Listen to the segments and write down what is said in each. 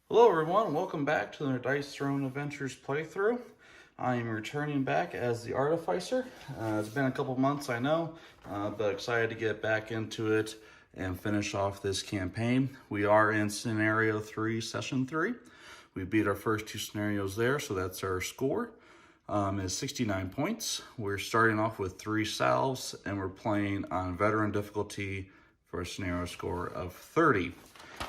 Hello everyone, welcome back to the Dice Throne Adventures playthrough. I am returning back as the Artificer. It's been a couple months, I know, but excited to get back into it and finish off this campaign. We are in Scenario 3, Session 3. We beat our first two scenarios there, so that's our score. Is 69 points. We're starting off with 3 salves, and we're playing on Veteran difficulty for a scenario score of 30.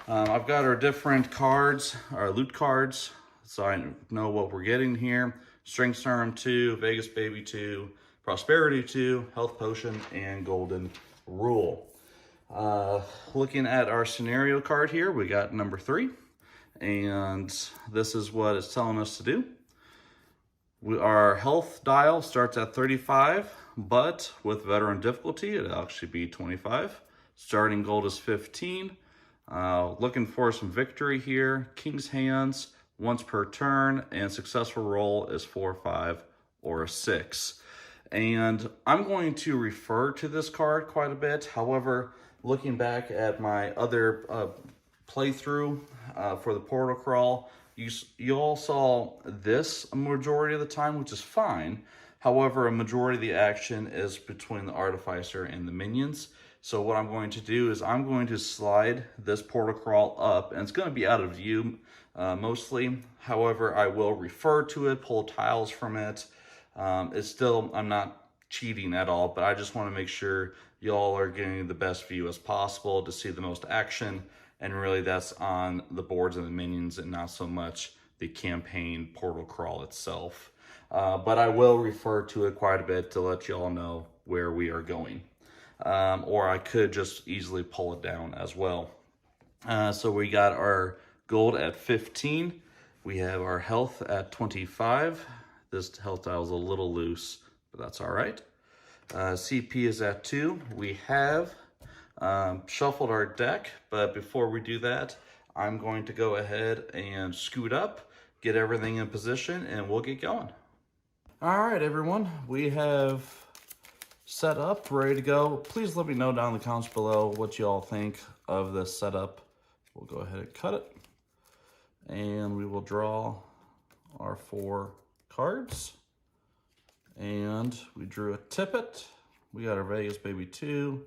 I've got our different cards, our loot cards, so I know what we're getting here. Strength Serum 2, Vegas Baby 2, Prosperity 2, Health Potion, and Golden Rule. Looking at our scenario card here, we got number 3, and this is what it's telling us to do. Our health dial starts at 35, but with veteran difficulty, it'll actually be 25. Starting gold is 15. Looking for some victory here. King's hands, once per turn, and successful roll is 4, 5, or a 6. And I'm going to refer to this card quite a bit. However, looking back at my other playthrough for the Portal Crawl, you all saw this a majority of the time, which is fine. However, a majority of the action is between the Artificer and the minions. So what I'm going to do is I'm going to slide this Portal Crawl up, and it's going to be out of view mostly. However, I will refer to it, pull tiles from it. It's still, I'm not cheating at all, but I just want to make sure y'all are getting the best view as possible to see the most action. And really that's on the boards and the minions and not so much the campaign Portal Crawl itself. But I will refer to it quite a bit to let y'all know where we are going. Or I could just easily pull it down as well. So we got our gold at 15. We have our health at 25. This health dial is a little loose, but that's all right. CP is at 2. We have shuffled our deck, but before we do that, I'm going to go ahead and scoot up, get everything in position, and we'll get going. All right, everyone, we have set up, ready to go. Please let me know down in the comments below what you all think of this setup. We'll go ahead and cut it, and we will draw our 4 cards. And we drew a tippet. We got our Vegas Baby 2,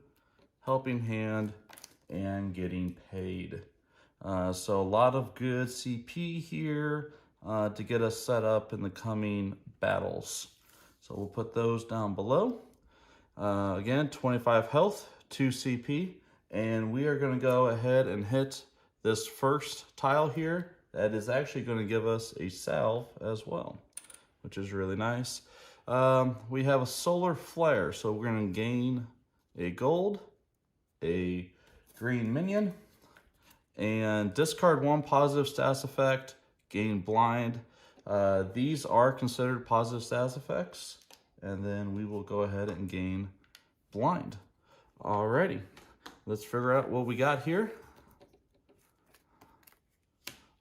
Helping Hand, and Getting Paid. So a lot of good CP here to get us set up in the coming battles. So we'll put those down below. Again, 25 health, 2 CP, and we are going to go ahead and hit this first tile here. That is actually going to give us a salve as well, which is really nice. We have a solar flare, so we're going to gain a gold, a green minion, and discard 1 positive status effect, gain blind. These are considered positive status effects, and then we will go ahead and gain blind. Alrighty, let's figure out what we got here.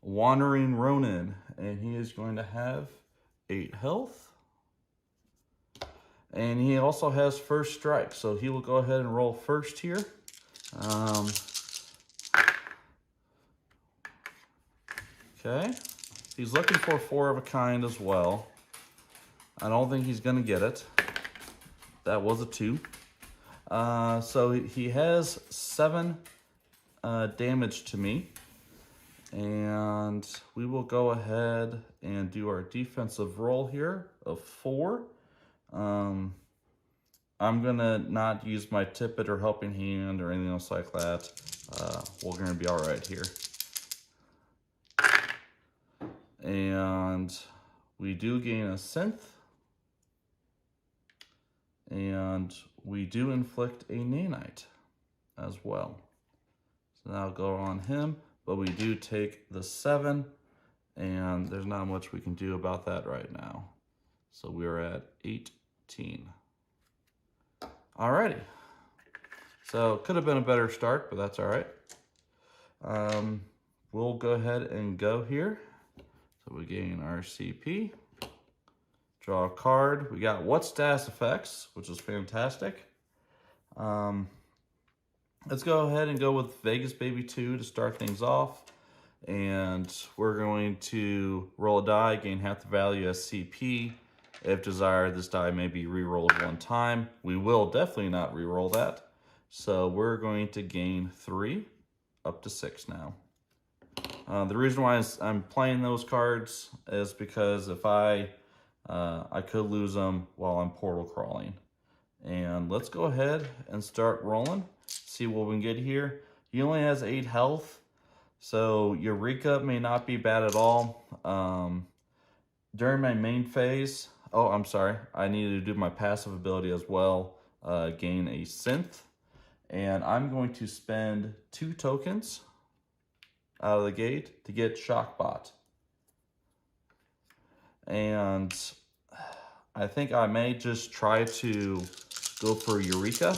Wandering Ronin, and he is going to have 8 health. And he also has first strike, so he will go ahead and roll first here. Okay, he's looking for 4 of a kind as well. I don't think he's gonna get it. That was a 2. So he has 7 damage to me. And we will go ahead and do our defensive roll here of 4. I'm gonna not use my tippet or helping hand or anything else like that. We're gonna be all right here. And we do gain a synth. And we do inflict a nanite as well. So that'll go on him, but we do take the 7, and there's not much we can do about that right now. So we're at 18. Alrighty. So could have been a better start, but that's all right. We'll go ahead and go here. So we gain our CP. Draw a card. We got what status effects, which is fantastic. Let's go ahead and go with Vegas Baby 2 to start things off. and we're going to roll a die, gain half the value as CP. If desired, this die may be re-rolled one time. We will definitely not re-roll that. So we're going to gain 3 up to 6 now. The reason why I'm playing those cards is because if I could lose them while I'm portal crawling. And let's go ahead and start rolling. See what we can get here. He only has 8 health, so Eureka may not be bad at all. During my main phase, oh, I'm sorry, I needed to do my passive ability as well, gain a synth. And I'm going to spend 2 tokens out of the gate to get Shockbot. And I think I may just try to go for Eureka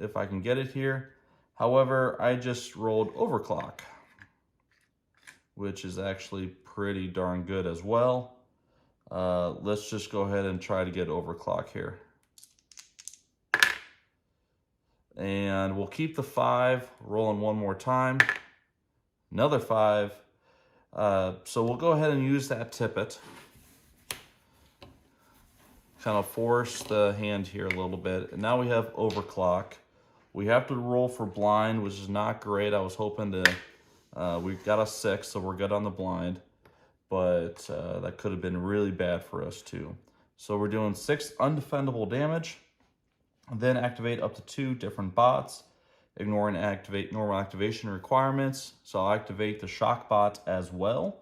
if I can get it here. However, I just rolled Overclock, which is actually pretty darn good as well. Let's just go ahead and try to get Overclock here. And we'll keep the 5, rolling one more time. Another 5. So we'll go ahead and use that tippet. Kind of force the hand here a little bit. And now we have Overclock. We have to roll for blind, which is not great. I was hoping to, we got a 6, so we're good on the blind. But that could have been really bad for us too. So we're doing 6 undefendable damage. Then activate up to 2 different bots. Ignore and activate normal activation requirements. So I'll activate the shock bot as well.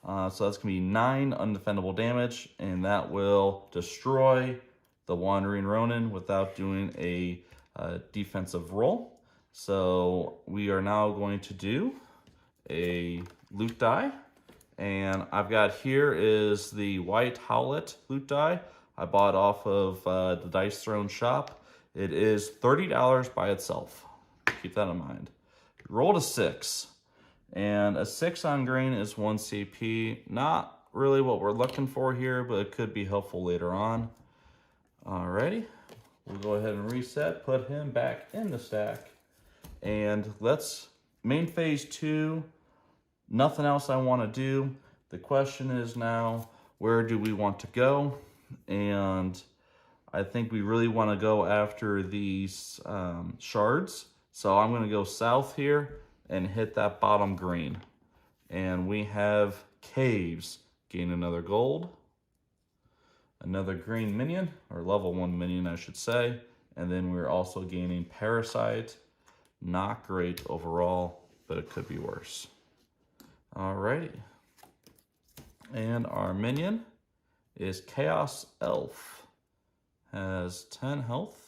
So that's going to be 9 undefendable damage, and that will destroy the Wandering Ronin without doing a defensive roll. So we are now going to do a loot die. And I've got here is the white Howlet loot die. I bought off of the Dice Throne shop. It is $30 by itself. Keep that in mind. Rolled a 6. And a 6 on green is 1 CP. Not really what we're looking for here, but it could be helpful later on. Alrighty. We'll go ahead and reset, put him back in the stack. And let's, main phase 2, nothing else I want to do. The question is now, where do we want to go? And I think we really want to go after these shards. So I'm going to go south here and hit that bottom green. And we have caves, gain another gold, another green minion, or level 1 minion I should say. And then we're also gaining parasite. Not great overall, but it could be worse. Alrighty. And our minion is Chaos Elf. Has 10 health.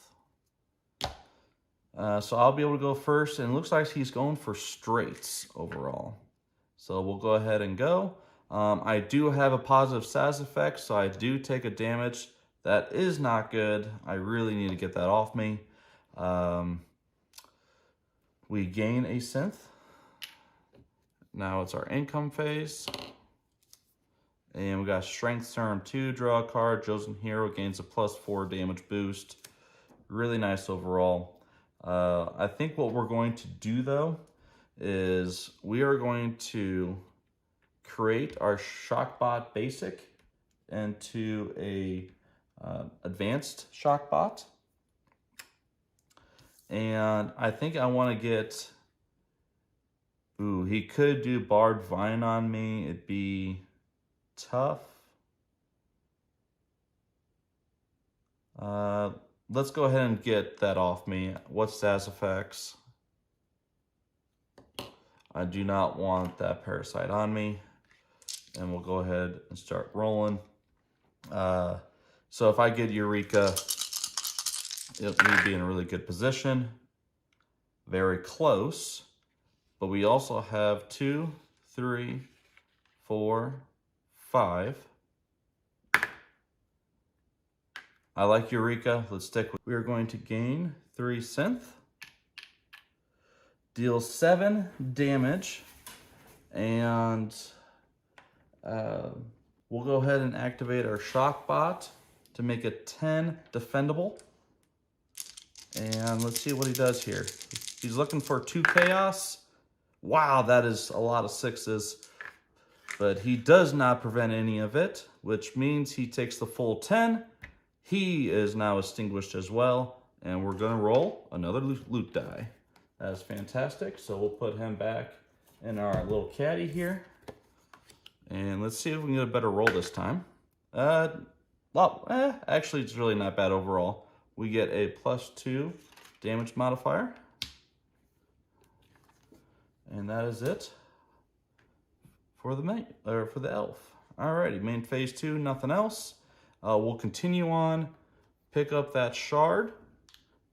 So I'll be able to go first, and it looks like he's going for straights overall. So we'll go ahead and go. I do have a positive SAS effect, so I do take a damage. That is not good. I really need to get that off me. We gain a synth. Now it's our income phase. And we got Strength Turn 2, draw a card. Chosen Hero gains a +4 damage boost. Really nice overall. I think what we're going to do though is we are going to create our Shockbot basic into a advanced Shockbot. And I think I want to get, ooh, he could do Barbed Vine on me. It'd be tough. Let's go ahead and get that off me. What's SAS effects? I do not want that parasite on me. And we'll go ahead and start rolling. So if I get Eureka, it would be in a really good position. Very close. But we also have 2, 3, 4, 5. I like Eureka. Let's stick with. We are going to gain 3 synth. Deal 7 damage. And we'll go ahead and activate our shock bot to make it 10 defendable. And let's see what he does here. He's looking for 2 chaos. Wow, that is a lot of 6s. But he does not prevent any of it, which means he takes the full 10. He is now extinguished as well. And we're going to roll another loot die. That's fantastic. So we'll put him back in our little caddy here. And let's see if we can get a better roll this time. Actually, it's really not bad overall. We get a +2 damage modifier. And that is it for the elf. Alrighty, main phase 2, nothing else. We'll continue on, pick up that shard,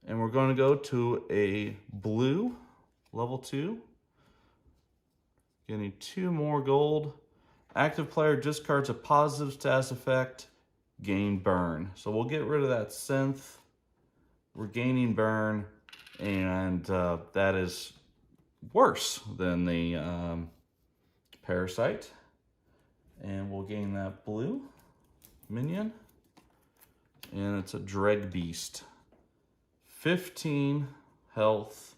and we're going to go to a blue, level 2. Getting 2 more gold. Active player discards a positive status effect, gain burn. So we'll get rid of that synth. We're gaining burn, and that is worse than the parasite. And we'll gain that blue minion. And it's a Dreg Beast. 15 health.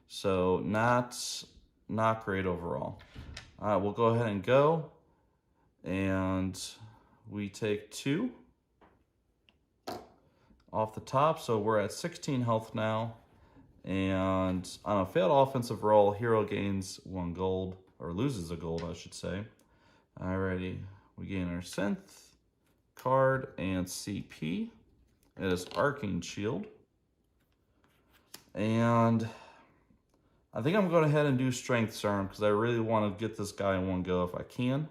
So not great overall. All right, we'll go ahead and go. And we take 2 off the top. So we're at 16 health now. And on a failed offensive roll, hero gains 1 gold, or loses a gold, I should say. Alrighty, we gain our synth, card, and CP. It is Arcane Shield. And I think I'm going to go ahead and do Strength Serum because I really want to get this guy in one go if I can.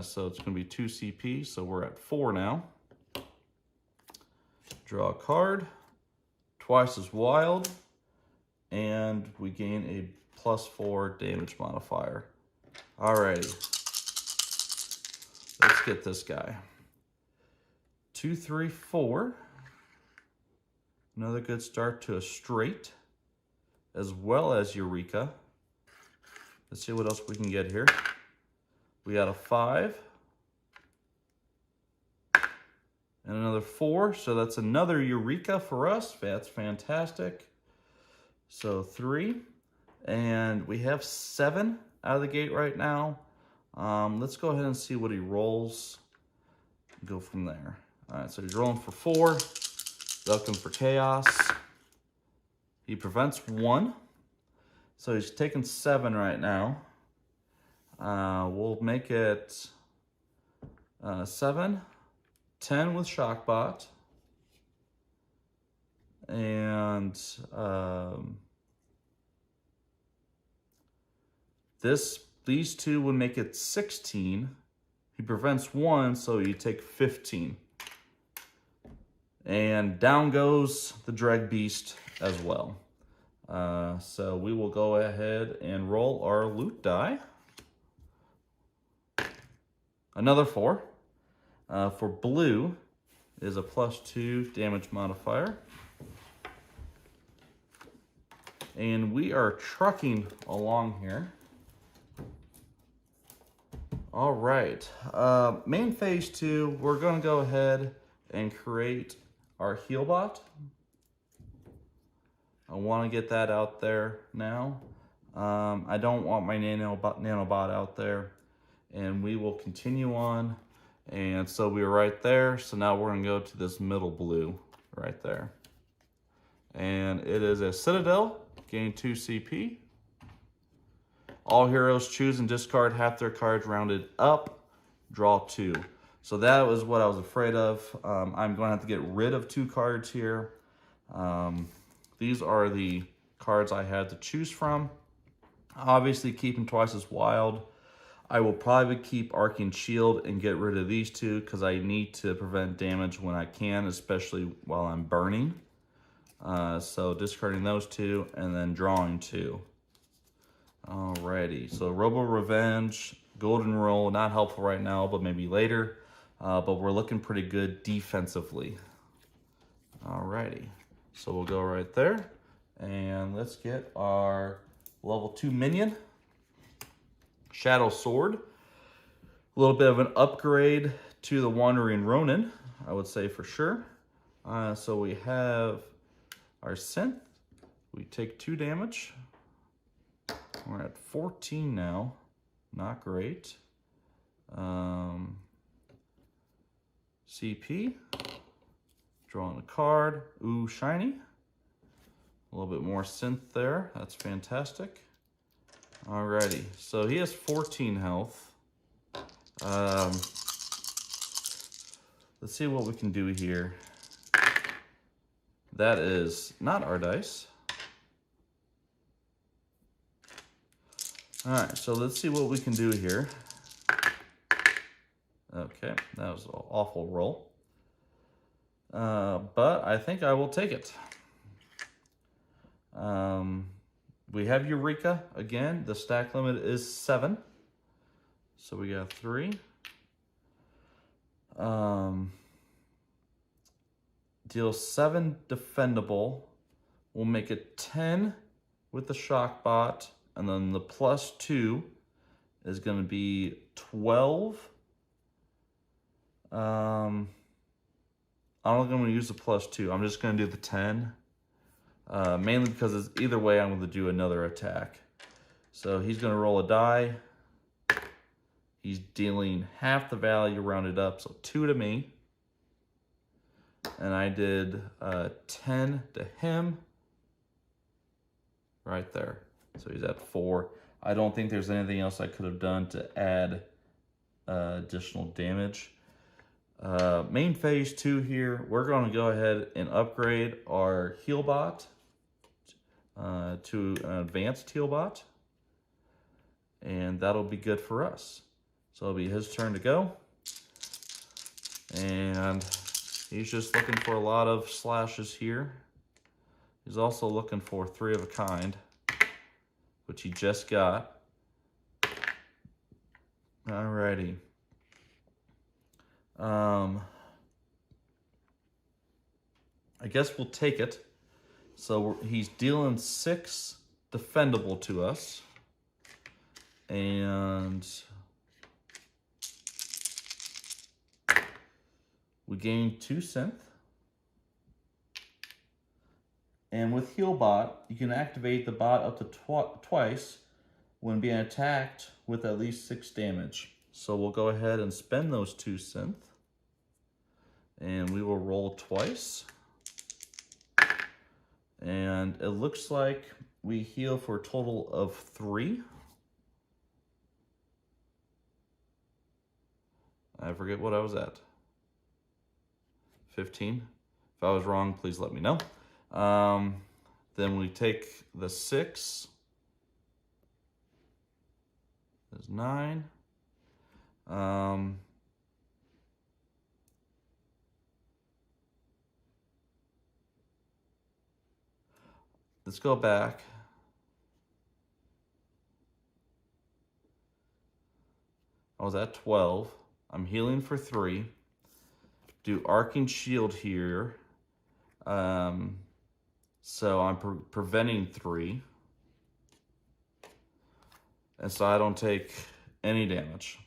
So it's going to be 2 CP, so we're at 4 now. Draw a card, twice as wild, and we gain a +4 damage modifier. Alrighty, let's get this guy. 2, 3, 4. Another good start to a straight, as well as Eureka. Let's see what else we can get here. We got a 5. And another 4, so that's another Eureka for us. That's fantastic. So 3, and we have 7 out of the gate right now. Let's go ahead and see what he rolls. Go from there. All right, so he's rolling for 4. Looking for chaos. He prevents 1, so he's taking 7 right now. We'll make it 7. 10 with Shockbot, and these 2 would make it 16. He prevents 1, so you take 15. And down goes the Dreg Beast as well. So we will go ahead and roll our loot die. Another 4. For blue is a +2 damage modifier. And we are trucking along here. All right, main phase 2, we're gonna go ahead and create our heal bot. I wanna get that out there now. I don't want my nanobot out there, and we will continue on. And so we were right there. So now we're gonna go to this middle blue right there. And it is a Citadel, gain 2 CP. All heroes choose and discard half their cards rounded up, draw 2. So that was what I was afraid of. I'm gonna have to get rid of 2 cards here. These are the cards I had to choose from. Obviously keeping twice as wild. I will probably keep Arcane Shield and get rid of these 2 because I need to prevent damage when I can, especially while I'm burning. So discarding those 2 and then drawing 2. Alrighty, so Robo Revenge, Golden Roll, not helpful right now, but maybe later. But we're looking pretty good defensively. Alrighty, so we'll go right there. And let's get our level 2 minion. Shadow Sword. A little bit of an upgrade to the Wandering Ronin, I would say for sure. So we have our synth. We take 2 damage. We're at 14 now. Not great. CP. Drawing a card. Ooh, shiny. A little bit more synth there. That's fantastic. Alrighty. So he has 14 health. Let's see what we can do here. That is not our dice. Alright, so let's see what we can do here. Okay, that was an awful roll. But I think I will take it. We have Eureka again. The stack limit is 7. So we got 3. Deal 7 defendable. We'll make it 10 with the shock bot. And then the +2 is going to be 12. I'm not going to use the +2. I'm just going to do the 10. Mainly because it's either way I'm going to do another attack. So he's going to roll a die. He's dealing half the value rounded up, so 2 to me. And I did 10 to him. Right there. So he's at 4. I don't think there's anything else I could have done to add additional damage. Main phase 2 here, we're going to go ahead and upgrade our heal bot to an advanced heal bot. And that'll be good for us. So it'll be his turn to go. And he's just looking for a lot of slashes here. He's also looking for 3 of a kind, which he just got. Alrighty. I guess we'll take it. So he's dealing 6 defendable to us. And we gain 2 synth. And with Heal Bot, you can activate the bot up to twice when being attacked with at least 6 damage. So we'll go ahead and spend those 2 synth. And we will roll twice. And it looks like we heal for a total of 3. I forget what I was at. 15. If I was wrong, please let me know. Then we take the 6. There's 9. Let's go back. I was at 12. I'm healing for 3. Do Arcing Shield here. So I'm preventing 3. And so I don't take any damage,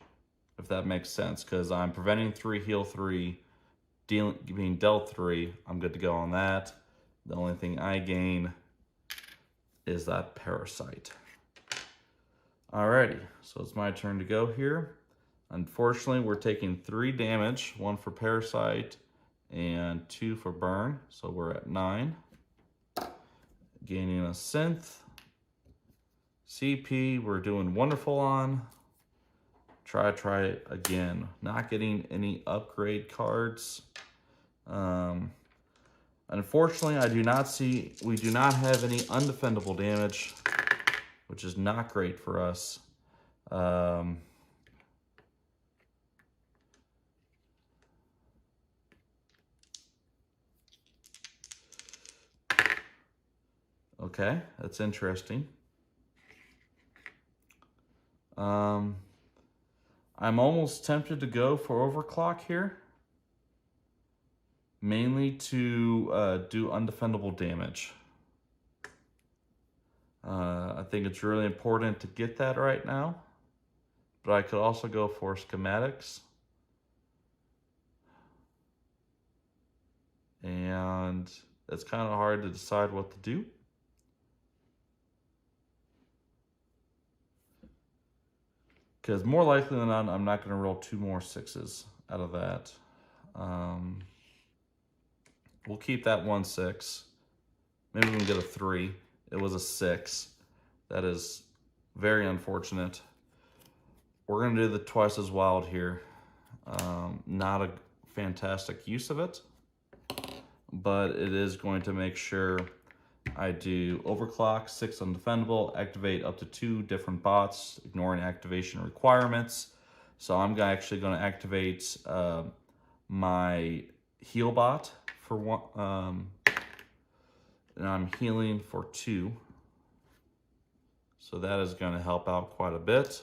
if that makes sense, because I'm preventing 3, heal 3, being dealt 3. I'm good to go on that. The only thing I gain is that parasite. Alrighty, so it's my turn to go here. Unfortunately, we're taking 3 damage, 1 for parasite and 2 for burn. So we're at 9. Gaining a synth. CP, we're doing wonderful on. Try it again. Not getting any upgrade cards. Unfortunately, we do not have any undefendable damage, which is not great for us. Okay, that's interesting. I'm almost tempted to go for overclock here. Mainly to do undefendable damage. I think it's really important to get that right now. But I could also go for schematics. And it's kind of hard to decide what to do. because more likely than not, I'm not going to roll 2 more 6s out of that. We'll keep that 1 6. Maybe we can get a 3. It was a 6. That is very unfortunate. We're going to do the twice as wild here. Not a fantastic use of it, but it is going to make sure I do overclock, 6 undefendable, activate up to 2 different bots, ignoring activation requirements. So I'm actually going to activate my heal bot for 1, and I'm healing for 2. So that is going to help out quite a bit.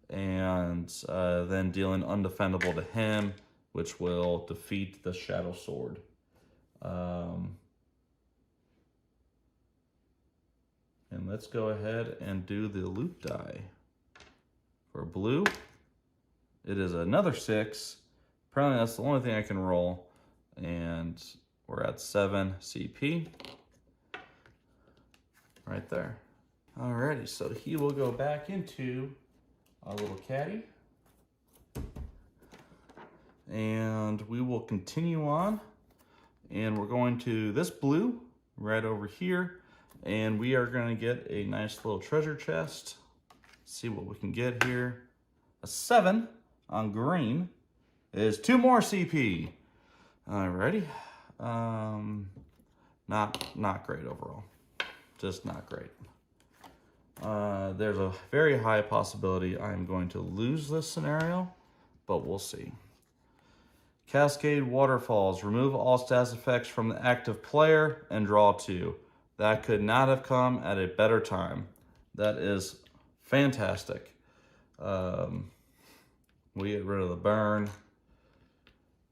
And then dealing undefendable to him, which will defeat the Shadow Sword. And let's go ahead and do the loot die. For blue, it is another 6. Apparently that's the only thing I can roll. And we're at 7 CP. Right there. Alrighty, so he will go back into our little caddy. And we will continue on. And we're going to this blue right over here. And we are going to get a nice little treasure chest. See what we can get here. A 7 on green is 2 more CP. Alrighty. Not great overall. Just not great. There's a very high possibility I'm going to lose this scenario, but we'll see. Cascade Waterfalls. Remove all status effects from the active player and draw 2. That could not have come at a better time. That is fantastic. We get rid of the burn,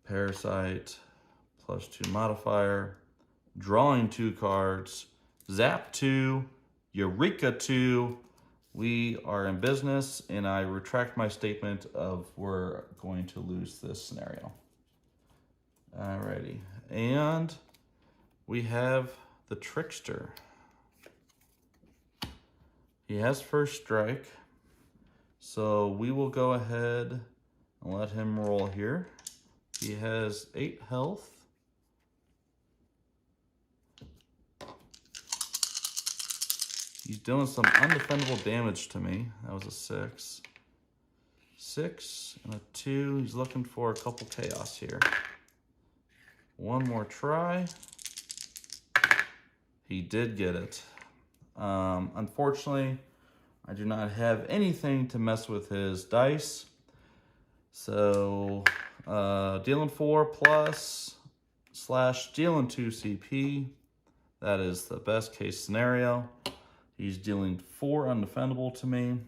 parasite, +2 modifier, drawing 2 cards, zap 2, Eureka 2. We are in business, and I retract my statement of we're going to lose this scenario. Alrighty, and we have the Trickster. He has first strike, so we will go ahead and let him roll here. He has 8 health. He's doing some undefendable damage to me. That was a 6. 6 and a 2. He's looking for a couple chaos here. 1 more try. He did get it. Unfortunately, I do not have anything to mess with his dice. So, dealing 4 plus / dealing 2 CP. That is the best case scenario. He's dealing 4 undefendable to me.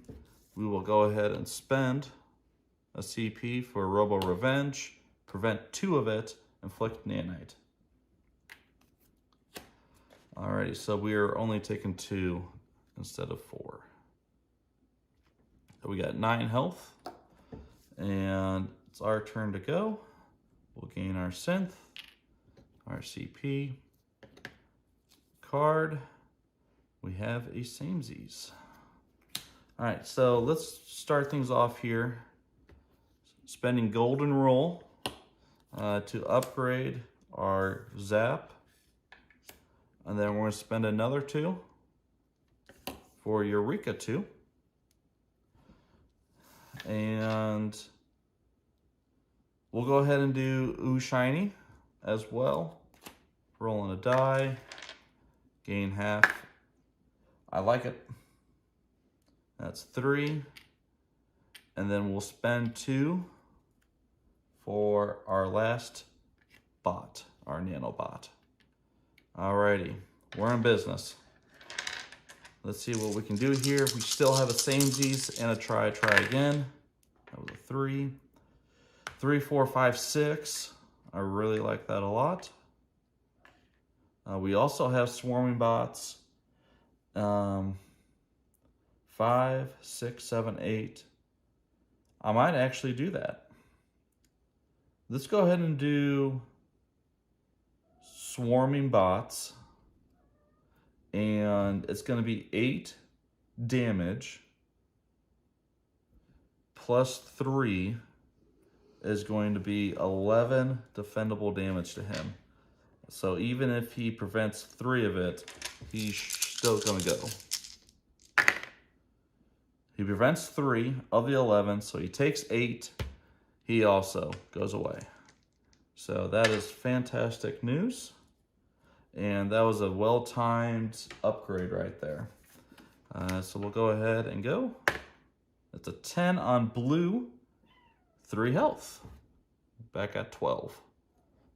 We will go ahead and spend a CP for Robo Revenge, prevent 2 of it, inflict nanite. Alrighty, so we are only taking 2 instead of 4. So we got 9 health, and it's our turn to go. We'll gain our synth, our CP, card. We have a samesies. Alright, so let's start things off here. Spending golden roll to upgrade our zap. And then we're going to spend another 2 for Eureka 2. And we'll go ahead and do Ooh Shiny as well. Rolling a die. Gain half. I like it. That's 3. And then we'll spend 2 for our last bot, our nano bot. Alrighty, we're in business. Let's see what we can do here. We still have a samesies and a try again. That was a 3. 3, 4, 5, 6. I really like that a lot. We also have swarming bots. 5, 6, 7, 8. I might actually do that. Let's go ahead and do swarming bots. And it's going to be 8 damage plus 3 is going to be 11 defendable damage to him. So even if he prevents 3 of it, he's still gonna go. He prevents 3 of the 11, so he takes 8. He also goes away. So that is fantastic news. And that was a well-timed upgrade right there. So we'll go ahead and go. It's a 10 on blue, 3 health. Back at 12.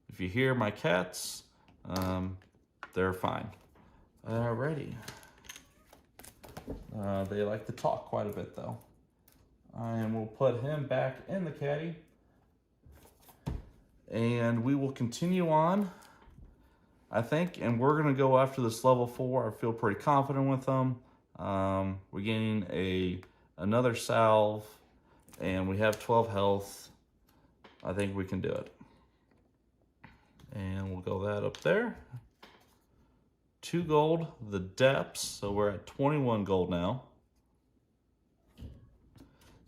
If you hear my cats, they're fine. Alrighty. They like to talk quite a bit though. And we'll put him back in the caddy. And we will continue on, I think, and we're gonna go after this level 4. I feel pretty confident with them. We're getting another salve, and we have 12 health. I think we can do it. And we'll go that up there. 2 gold, the depths, so we're at 21 gold now.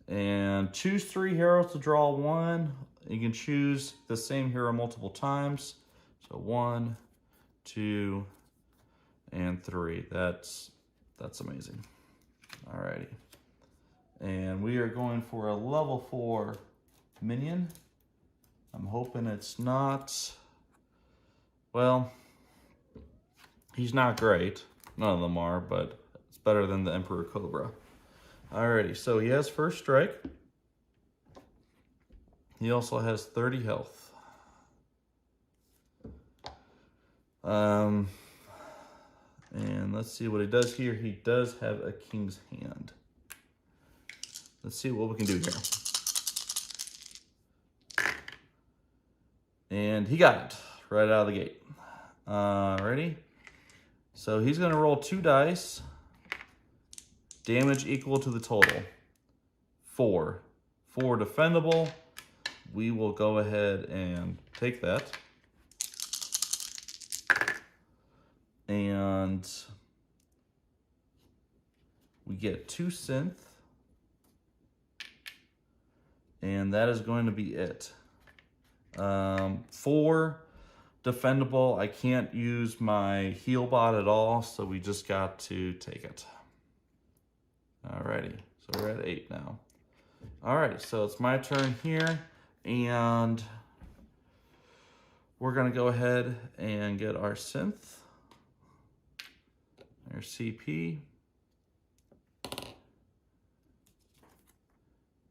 And choose 3 heroes to draw 1. You can choose the same hero multiple times. So 1, 2, and 3. That's amazing. Alrighty. And we are going for a level 4 minion. I'm hoping it's not, well, he's not great. None of them are, but it's better than the Emperor Cobra. Alrighty, so he has first strike. He also has 30 health. And let's see what he does here. He does have a King's Hand. Let's see what we can do here. And he got it right out of the gate. Ready? So he's gonna roll 2 dice. Damage equal to the total. 4. 4 defendable. We will go ahead and take that. And we get 2 synth. And that is going to be it. 4 defendable. I can't use my heal bot at all, so we just got to take it. Alrighty, so we're at 8 now. Alright, so it's my turn here, and we're gonna go ahead and get our synth, our CP,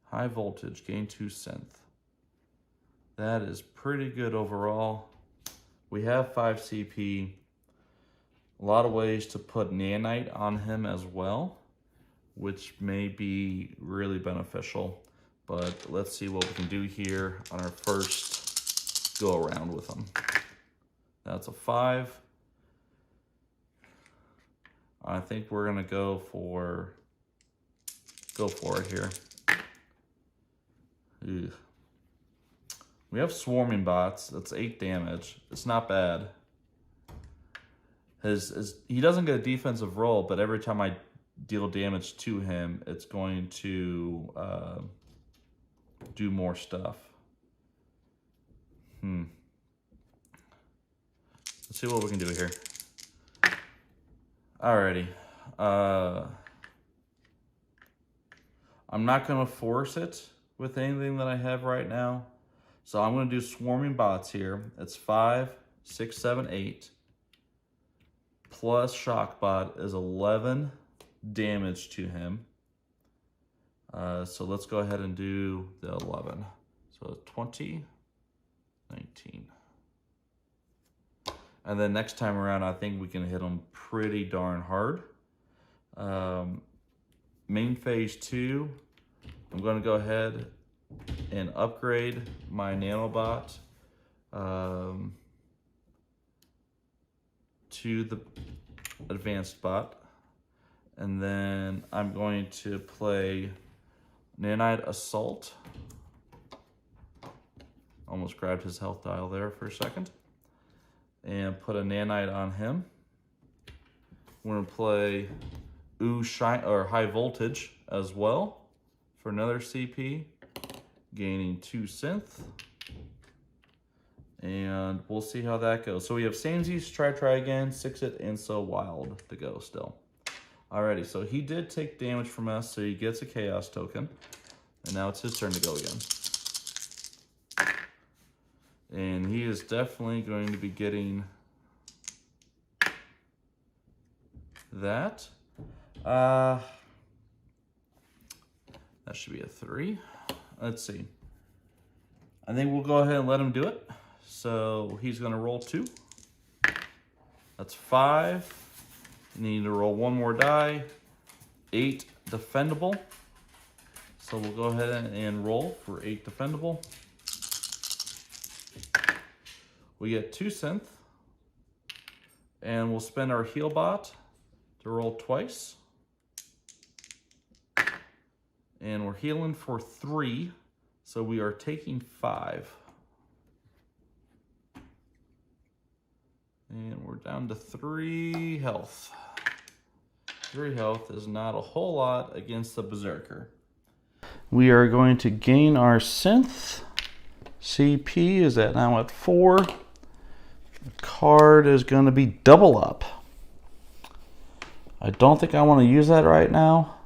high voltage, gain 2 synth. That is pretty good overall. We have 5 CP. A lot of ways to put nanite on him as well, which may be really beneficial. But let's see what we can do here on our first go around with him. That's a 5. I think we're gonna go for it here. Ugh. We have swarming bots. That's 8 damage. It's not bad. He doesn't get a defensive roll, but every time I deal damage to him, it's going to do more stuff. Let's see what we can do here. Alrighty. I'm not going to force it with anything that I have right now. So I'm going to do swarming bots here. It's 5, 6, 7, 8. Plus shock bot is 11 damage to him. So let's go ahead and do the 11. So 20, 19. And then next time around, I think we can hit him pretty darn hard. Main phase 2, I'm going to go ahead and upgrade my nanobot to the advanced bot. And then I'm going to play Nanite Assault. Almost grabbed his health dial there for a second. And put a nanite on him. We're gonna play High Voltage as well for another CP, gaining 2 synth. And we'll see how that goes. So we have Samesies, try again, 6-it, and So Wild to go still. Alrighty, so he did take damage from us, so he gets a Chaos token. And now it's his turn to go again. And he is definitely going to be getting that. That should be a 3. Let's see. I think we'll go ahead and let him do it. So he's going to roll 2. That's 5. Need to roll 1 more die. 8 defendable. So we'll go ahead and roll for 8 defendable. We get 2 synth. And we'll spend our heal bot to roll twice. And we're healing for 3. So we are taking 5. And we're down to 3 health. 3 health is not a whole lot against the Berserker. We are going to gain our synth. CP is now at 4. The card is going to be double up. I don't think I want to use that right now.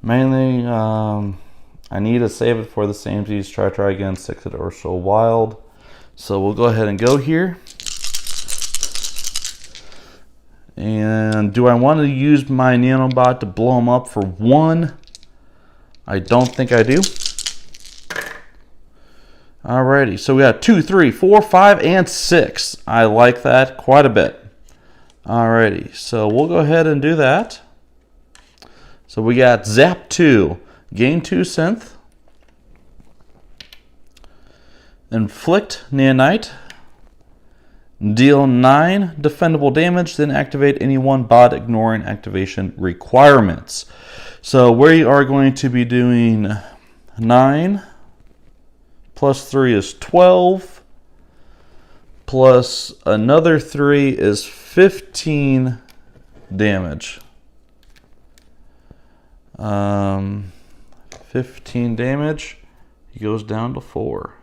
Mainly, I need to save it for the Samesies, try again, 6-it or So Wild. So we'll go ahead and go here. And do I want to use my nanobot to blow him up for 1? I don't think I do. Alrighty, so we got 2, 3, 4, 5, and 6. I like that quite a bit. Alrighty, so we'll go ahead and do that. So we got Zap 2, gain 2 synth, Inflict Nanite, deal 9 defendable damage, then activate any one bot ignoring activation requirements. So we are going to be doing 9 plus 3 is 12, plus another 3 is 15 damage. 15 damage. He goes down to 4.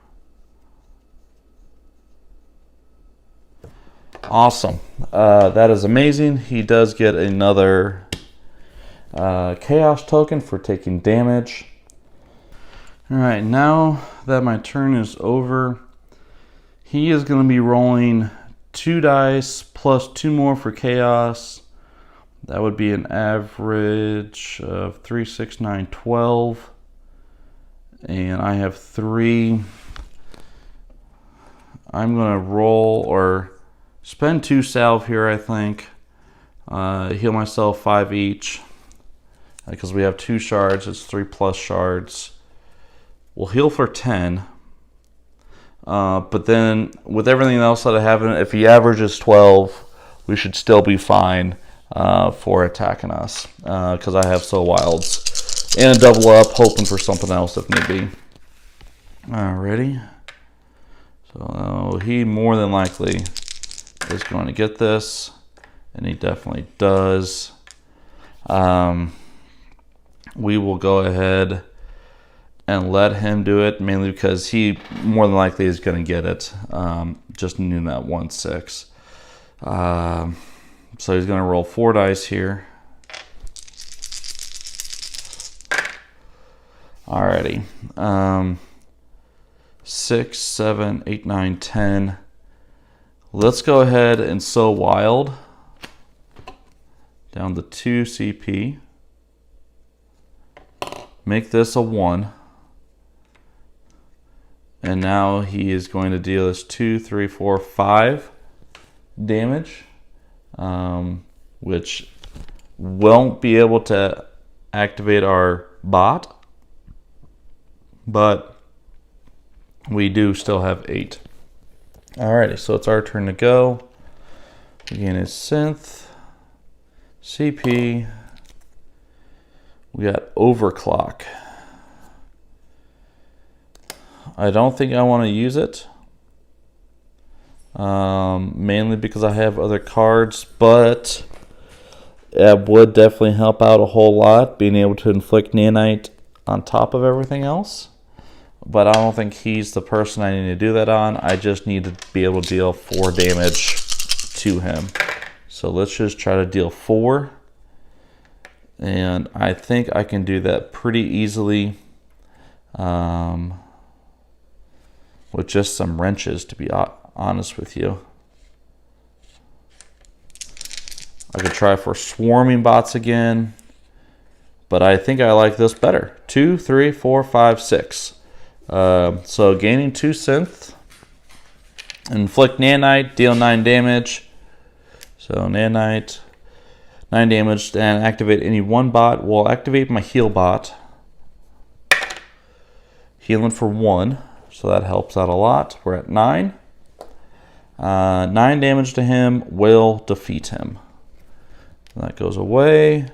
Awesome. That is amazing. He does get another Chaos token for taking damage. Alright, now that my turn is over, he is going to be rolling 2 dice plus 2 more for Chaos. That would be an average of 3, 6, 9, 12. And I have 3. I'm going to roll or spend 2 salve here, I think. Heal myself 5 each. Because we have 2 shards, it's 3 plus shards. We'll heal for 10. But then, with everything else that I have in it, if he averages 12, we should still be fine for attacking us. Because I have So Wilds. And a double up, hoping for something else if need be. Alrighty. So he more than likely is going to get this. And he definitely does. We will go ahead and let him do it, mainly because he more than likely is going to get it, just needing that 1/6. So he's going to roll 4 dice here. Alrighty. 6, 7, 8, 9, 10. Let's go ahead and So Wild down to 2 CP. Make this a 1. And now he is going to deal us 2, 3, 4, 5 damage, which won't be able to activate our bot, but we do still have 8. Alrighty, so it's our turn to go. Again, it's synth, CP. We got Overclock. I don't think I want to use it. Mainly because I have other cards, but it would definitely help out a whole lot, being able to inflict nanite on top of everything else. But I don't think he's the person I need to do that on. I just need to be able to deal 4 damage to him. So let's just try to deal 4. And I think I can do that pretty easily with just some wrenches, to be honest with you. I could try for swarming bots again, but I think I like this better. 2, 3, 4, 5, 6. So gaining 2 synth, inflict nanite, deal 9 damage. So nanite, 9 damage, and activate any 1 bot. We'll activate my heal bot. Healing for 1, so that helps out a lot. We're at 9. 9 damage to him will defeat him. That goes away.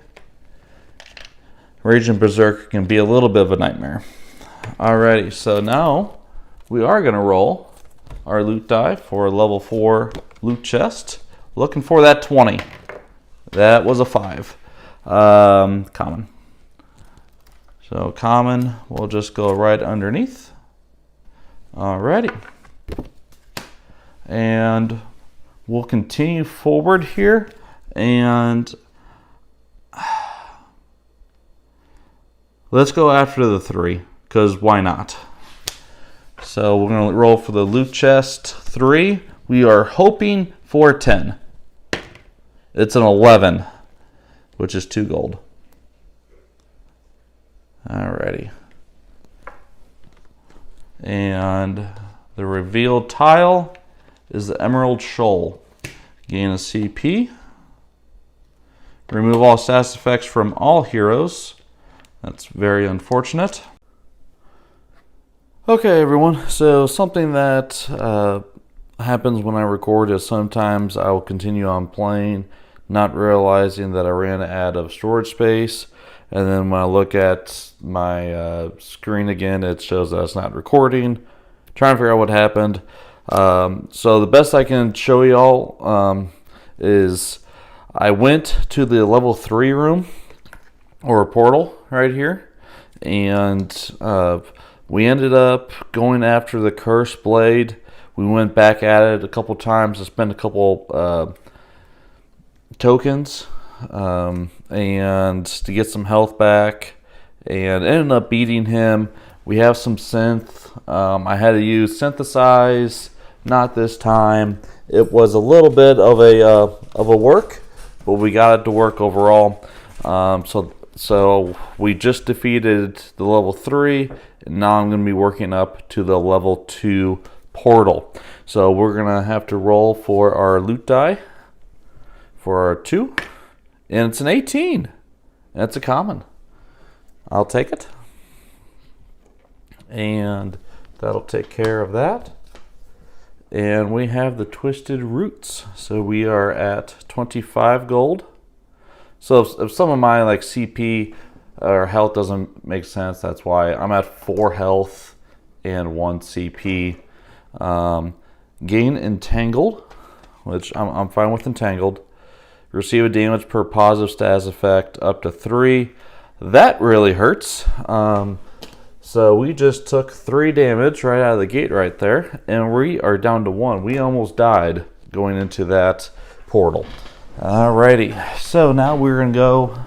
Raging Berserker can be a little bit of a nightmare. Alrighty, so now we are going to roll our loot die for a level 4 loot chest. Looking for that 20. That was a 5. Common. So common, we'll just go right underneath. Alrighty. And we'll continue forward here. And let's go after the 3, because why not? So we're going to roll for the loot chest 3. We are hoping for 10. It's an 11, which is 2 gold. Alrighty. And the revealed tile is the Emerald Shoal. Gain a CP. Remove all status effects from all heroes. That's very unfortunate. Okay, everyone. So something that happens when I record is sometimes I will continue on playing, not realizing that I ran out of storage space. And then when I look at my screen again, it shows that it's not recording. Trying to figure out what happened. So the best I can show y'all is I went to the level 3 room, or a portal right here, and we ended up going after the cursed blade. We went back at it a couple times to spend a couple tokens and to get some health back, and ended up beating him. We have some synth. I had to use synthesize, not this time. It was a little bit of a work, but we got it to work overall. So we just defeated the level 3, and now I'm going to be working up to the level 2 portal. So we're going to have to roll for our loot die for our 2, and it's an 18. That's a common. I'll take it. And that'll take care of that. And we have the Twisted Roots. So we are at 25 gold. So if some of my like CP or health doesn't make sense, that's why I'm at 4 health and 1 CP. Gain Entangled, which I'm fine with Entangled. Receive a damage per positive status effect up to 3. That really hurts. So we just took 3 damage right out of the gate right there, and we are down to 1. We almost died going into that portal. Alrighty, so now we're gonna go.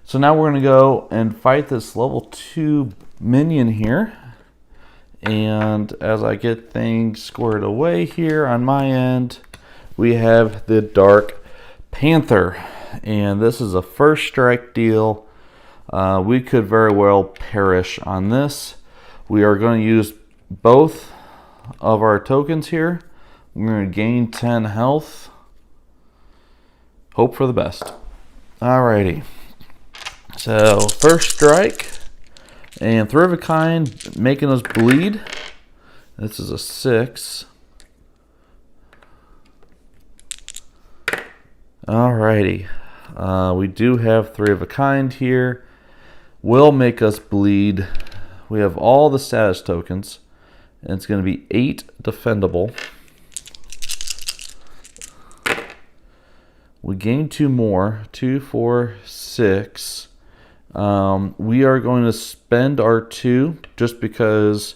So now we're gonna go and fight this level 2 minion here. And as I get things squared away here on my end, we have the Dark Panther, and this is a first strike deal. We could very well perish on this. We are going to use both of our tokens here. We're going to gain 10 health. Hope for the best. Alrighty. So first strike, and 3 of a kind, making us bleed. This is a 6. Alrighty. We do have 3 of a kind here. Will make us bleed. We have all the status tokens, and it's going to be 8 defendable. We gain 2 more. 2, 4, 6. We are going to spend our 2 just because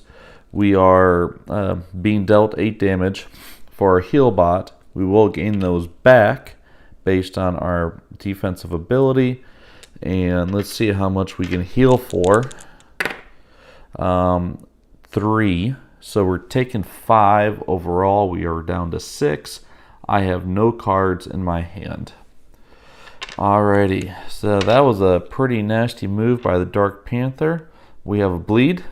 we are being dealt 8 damage for our heal bot. We will gain those back based on our defensive ability. And let's see how much we can heal for. 3. So we're taking 5 overall. We are down to 6. I have no cards in my hand. Alrighty, so that was a pretty nasty move by the Dark Panther. We have a bleed.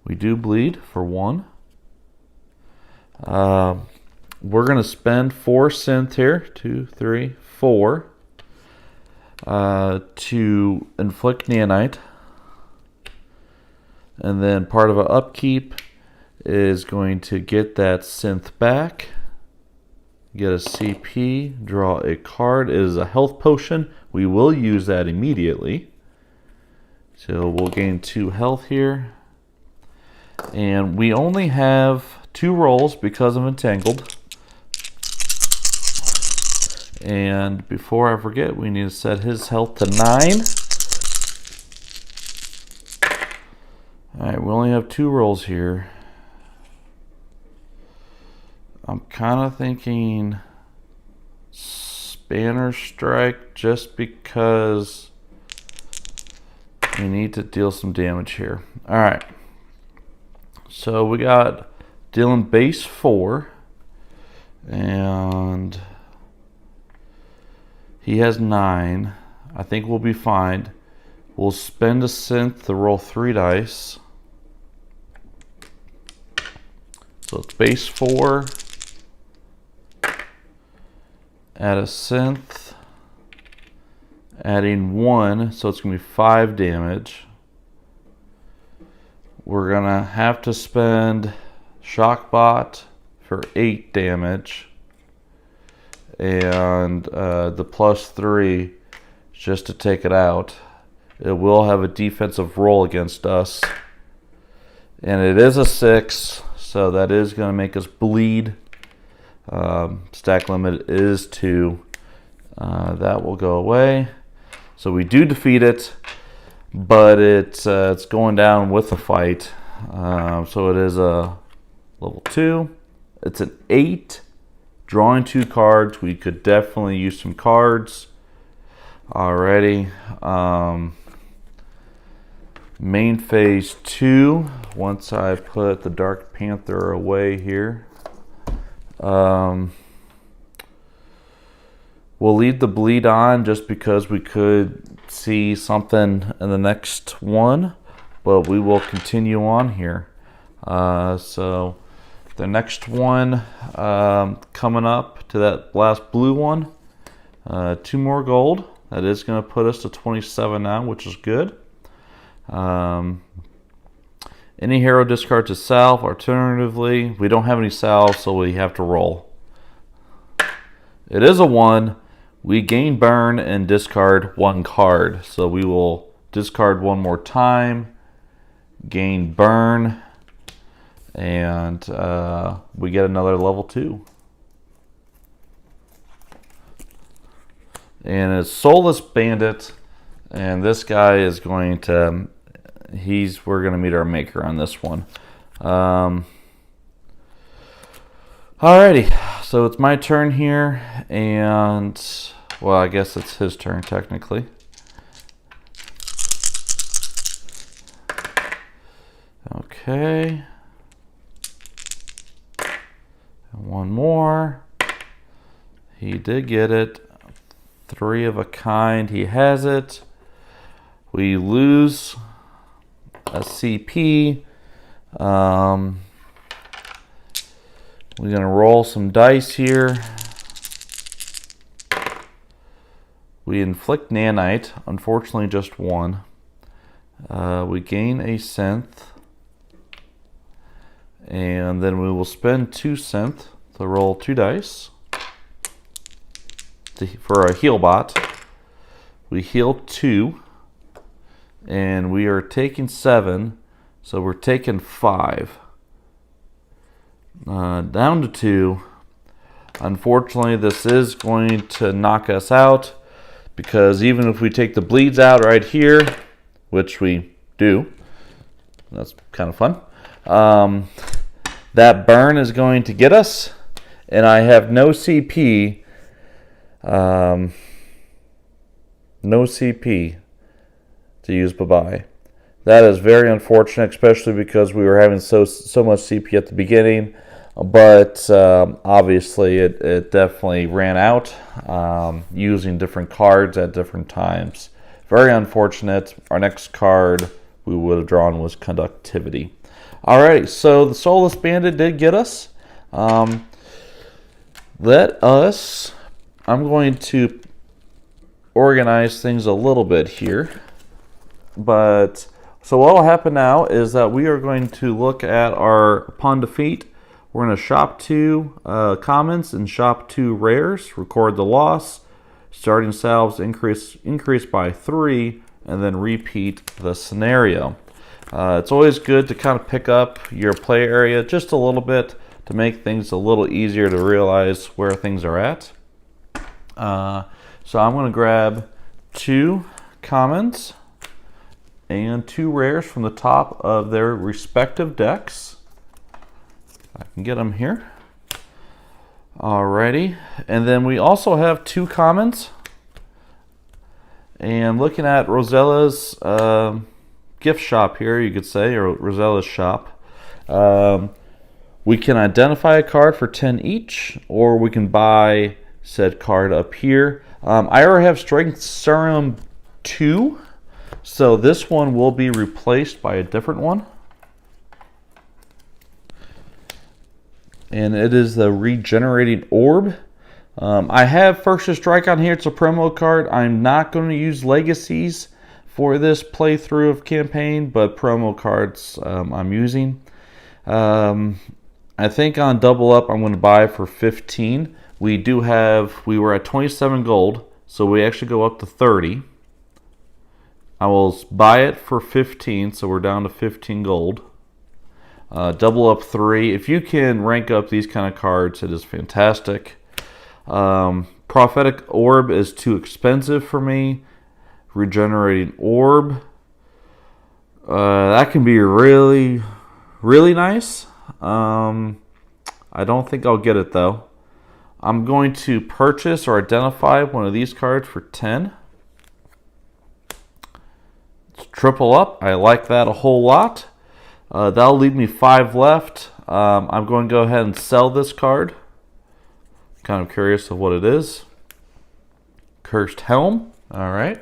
We do bleed for 1. We're going to spend 4 synth here. 2, 3, 4. To inflict nanite. And then part of our upkeep is going to get that synth back. Get a CP, draw a card. It is a health potion. We will use that immediately. So we'll gain 2 health here. And we only have 2 rolls because of Entangled. And before I forget, we need to set his health to 9. Alright, we only have 2 rolls here. I'm kind of thinking Spanner Strike just because we need to deal some damage here. Alright. So we got dealing base 4. And he has 9. I think we'll be fine. We'll spend a synth to roll 3 dice. So it's base 4. Add a synth. Adding 1, so it's going to be 5 damage. We're going to have to spend Shockbot for 8 damage. And the +3 just to take it out. It will have a defensive roll against us. And it is a 6, so that is going to make us bleed. Stack limit is 2. That will go away. So we do defeat it, but it's going down with the fight. So it is a level 2. It's an 8. Drawing 2 cards. We could definitely use some cards. Alrighty. Main phase 2. Once I put the Dark Panther away here. We'll leave the bleed on just because we could see something in the next one, but we will continue on here. So the next one coming up to that last blue one, 2 more gold. That is going to put us to 27 now, which is good. Any hero discards a salve. Alternatively, we don't have any salves, so we have to roll. It is a 1. We gain burn and discard 1 card. So we will discard 1 more time, gain burn, and we get another level 2. And it's Soulless Bandit, and this guy is going to... we're going to meet our maker on this one. Alrighty, so it's my turn here, and well, I guess it's his turn technically. Okay. And 1 more. He did get it. 3 of a kind. He has it. We lose a CP. We're going to roll some dice here. We inflict nanite. Unfortunately, just 1. We gain a synth. And then we will spend 2 synth to roll 2 dice for a heal bot. We heal 2. And we are taking 7. So we're taking 5. Down to 2. Unfortunately, this is going to knock us out, because even if we take the bleeds out right here, which we do, that's kind of fun, that burn is going to get us, and I have no CP. No CP to use bye-bye. That is very unfortunate, especially because we were having so much CP at the beginning. But obviously it definitely ran out using different cards at different times. Very unfortunate. Our next card we would have drawn was Conductivity. Alright, so the Soulless Bandit did get us. I'm going to organize things a little bit here. But so what will happen now is that we are going to look at our upon defeat. We're going to shop 2 commons and shop 2 rares, record the loss, starting salves increase by 3, and then repeat the scenario. It's always good to kind of pick up your play area just a little bit to make things a little easier to realize where things are at. So I'm going to grab 2 commons and 2 rares from the top of their respective decks. I can get them here. Alrighty, and then we also have 2 commons. And looking at Rosella's gift shop here, you could say, or Rosella's shop, we can identify a card for 10 each, or we can buy said card up here. I already have Strength Serum 2, so this one will be replaced by a different one. And it is the Regenerating Orb. I have First to Strike on here. It's a promo card. I'm not going to use Legacies for this playthrough of campaign, but promo cards I'm using. I think on Double Up I'm going to buy for 15. We were at 27 gold, so we actually go up to 30. I will buy it for 15, so we're down to 15 gold. Double Up 3. If you can rank up these kind of cards, it is fantastic. Prophetic Orb is too expensive for me. Regenerating Orb. That can be really, really nice. I don't think I'll get it though. I'm going to purchase or identify one of these cards for 10. It's Triple Up. I like that a whole lot. That'll leave me 5 left. I'm going to go ahead and sell this card. Kind of curious of what it is. Cursed Helm. All right.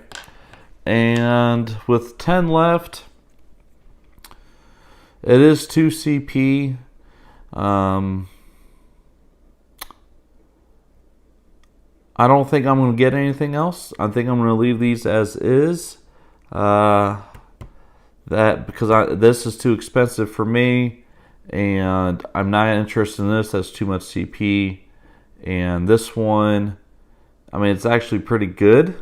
And with 10 left, it is 2 CP. I don't think I'm going to get anything else. I think I'm going to leave these as is. This is too expensive for me, and I'm not interested in this. That's too much CP. And this one, I mean, it's actually pretty good.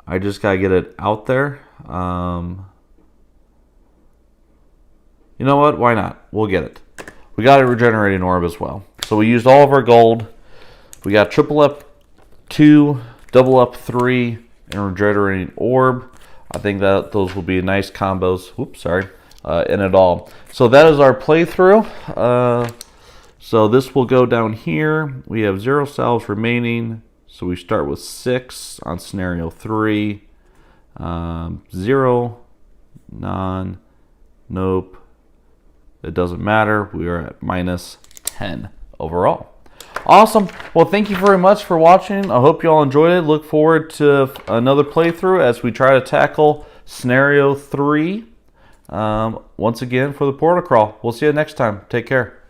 I just gotta get it out there. You know what? Why not? We'll get it. We got a Regenerating Orb as well. So we used all of our gold. We got Triple Up 2, Double Up 3, and Regenerating Orb. I think that those will be nice combos. Oops, sorry. In it all. So that is our playthrough. So this will go down here. We have 0 salves remaining. So we start with 6 on scenario 3. 0, none, nope. It doesn't matter. We are at minus 10 overall. Awesome. Well, thank you very much for watching. I hope you all enjoyed it. Look forward to another playthrough as we try to tackle scenario 3 once again for the Portal Crawl. We'll see you next time. Take care.